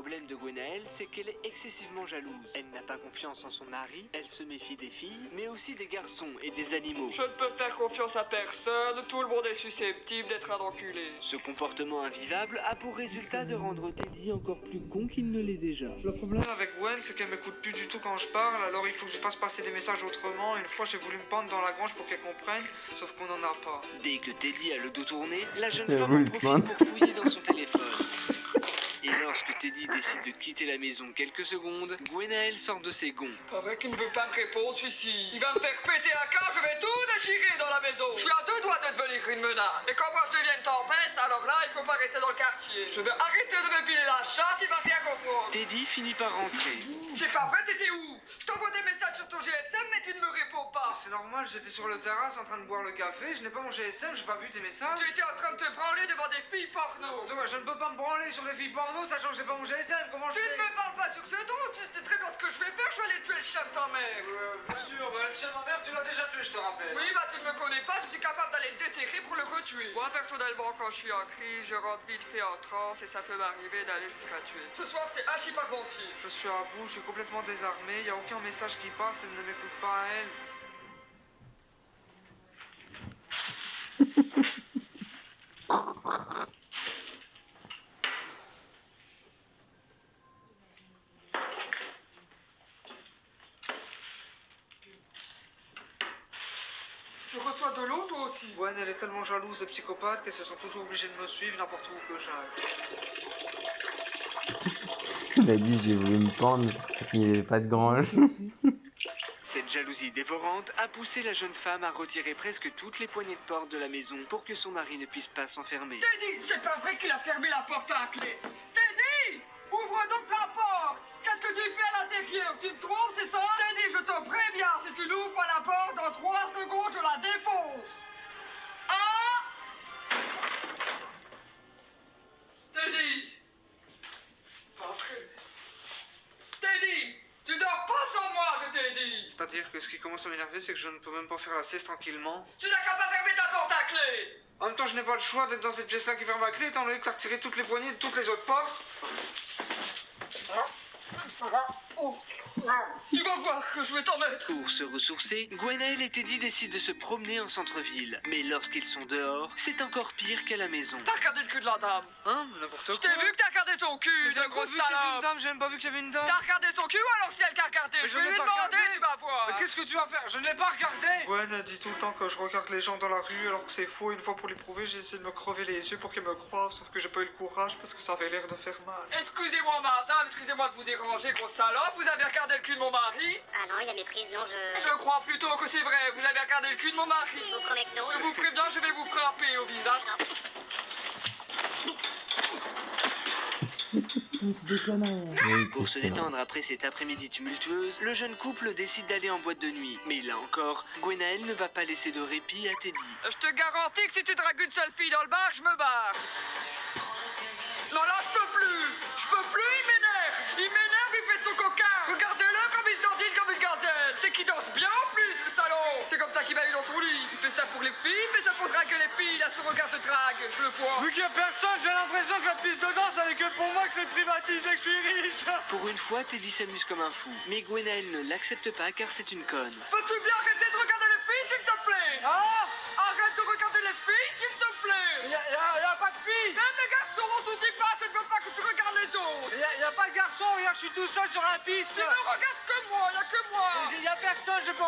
problème de Gwenaëlle, c'est qu'elle est excessivement jalouse. Elle n'a pas confiance en son mari, elle se méfie des filles, mais aussi des garçons et des animaux. Je ne peux faire confiance à personne, tout le monde est susceptible d'être un enculé. Ce comportement invivable a pour résultat de rendre Teddy encore plus con qu'il ne l'est déjà. Le problème avec Gwen, c'est qu'elle m'écoute plus du tout quand je parle, alors il faut que je fasse passer des messages autrement. Une fois, j'ai voulu me pendre dans la grange pour qu'elle comprenne, sauf qu'on n'en a pas. Dès que Teddy a le dos tourné, la jeune femme en profite pour fouiller dans son téléphone. Et lorsque Teddy décide de quitter la maison quelques secondes, Gwenaëlle sort de ses gonds. Pas vrai qu'il ne veut pas me répondre, celui-ci. Il va me faire péter un câble, je vais tout déchirer dans la maison. Je suis à 2 doigts de devenir une menace. Et quand moi je deviens une tempête, alors là, il faut pas rester dans le quartier. Je vais arrêter de m'épiler la chatte, il va rien comprendre. Teddy finit par rentrer. C'est pas vrai, t'étais où? Je t'envoie des messages sur ton GSM, mais tu ne me réponds pas. C'est normal, j'étais sur le terrasse en train de boire le café, je n'ai pas mon GSM, j'ai pas vu tes messages. Tu étais en train de te branler devant des filles porno. Je ne peux pas me branler sur les filles porno, sachant que j'ai pas mon GSM, comment je Tu fais? ne me parles pas sur ce ton, tu sais très bien ce que je vais faire, je vais aller tuer le chien de ta mère. Bien sûr, le chien de ma mère, tu l'as déjà tué, je te rappelle. Oui, bah tu ne me connais pas, je suis capable d'aller le déterrer pour le retuer. Moi, personnellement, quand je suis en crise, je rentre vite fait en transe et ça peut m'arriver d'aller jusqu'à tuer. Ce soir, c'est archi pas mentir. Je suis à bout, je suis complètement désarmé, y a aucun message qui passe, elle ne m'écoute pas à elle. Tu reçois de l'eau, toi aussi? Gwen, elle est tellement jalouse et psychopathe qu'elle se sent toujours obligée de me suivre n'importe où que j'aille. Il a dit j'ai voulu me pendre, il n'y avait pas de grange. Cette jalousie dévorante a poussé la jeune femme à retirer presque toutes les poignées de porte de la maison pour que son mari ne puisse pas s'enfermer. Teddy, c'est pas vrai qu'il a fermé la porte à la clé. Teddy, ouvre donc la porte. Qu'est-ce que tu fais à l'intérieur? Tu me trompes, c'est ça? Teddy, je te préviens, si tu n'ouvres pas la porte, dans 3 secondes, je la défonce. Ah! Teddy! Entrez. Teddy! Tu dors pas sans moi, je t'ai dit! C'est-à-dire que ce qui commence à m'énerver, c'est que je ne peux même pas faire la sieste tranquillement. Tu n'as qu'à pas fermer ta porte à clé! En même temps, je n'ai pas le choix d'être dans cette pièce-là qui ferme à clé, étant donné que t'as retiré toutes les poignées de toutes les autres portes. Tu vas voir que je vais t'en mettre! Pour se ressourcer, Gwenaëlle et Teddy décident de se promener en centre-ville. Mais lorsqu'ils sont dehors, c'est encore pire qu'à la maison. T'as regardé le cul de la dame! Hein? N'importe quoi. Je t'ai vu que t'as regardé ton cul, Mais ce j'ai gros pas vu qu'il y avait une salope! dame, j'ai même pas vu qu'il y avait une dame. T'as regardé son cul ou alors c'est elle qui a regardé? Mais Je je vais l'ai lui pas demander, regardé. tu vas voir! Mais qu'est-ce que tu vas faire? Je ne l'ai pas regardé! Gwen a dit tout le temps que je regarde les gens dans la rue alors que c'est faux. Une fois pour lui prouver, j'ai essayé de me crever les yeux pour qu'elle me croie, sauf que j'ai pas eu le courage parce que ça avait l'air de faire mal. Excusez-moi madame, excusez-moi de vous déranger, gros salope, vous avez regardé le cul de mon mari? Ah non, il y a méprise, non, Je crois plutôt que c'est vrai, vous avez regardé le cul de mon mari. Je vous promets que non. Je vous préviens, je vais vous frapper au visage. Pour se détendre après cette après-midi tumultueuse, le jeune couple décide d'aller en boîte de nuit. Mais là encore, Gwenaëlle ne va pas laisser de répit à Teddy. Je te garantis que si tu dragues une seule fille dans le bar, je me barre. Non là, je peux plus, il m'énerve, il fait son coquin. Regardez-le comme il dandine comme une gazelle. C'est qu'il danse bien en plus, le salaud. C'est comme ça qu'il va eu dans son lit. Il fait ça pour les filles, il fait ça pour draguer les filles. Il a son regard de drague, je le vois. Vu qu'il y a personne, j'ai l'impression que la piste de danse, elle est que pour moi que je l'ai privatisée, que je suis riche. Pour une fois, Teddy s'amuse comme un fou. Mais Gwenaëlle ne l'accepte pas car c'est une conne. Peux-tu bien arrêter de regarder les filles, s'il te plaît? Ah! Arrête de regarder les filles, s'il te plaît. Y a pas de fille! Même les garçons, on te dit pas, je ne veux pas que tu regardes les autres. Y a pas de garçon, regarde, je suis tout seul sur la piste! Tu ne regardes que moi, y a que moi. Y a personne, je peux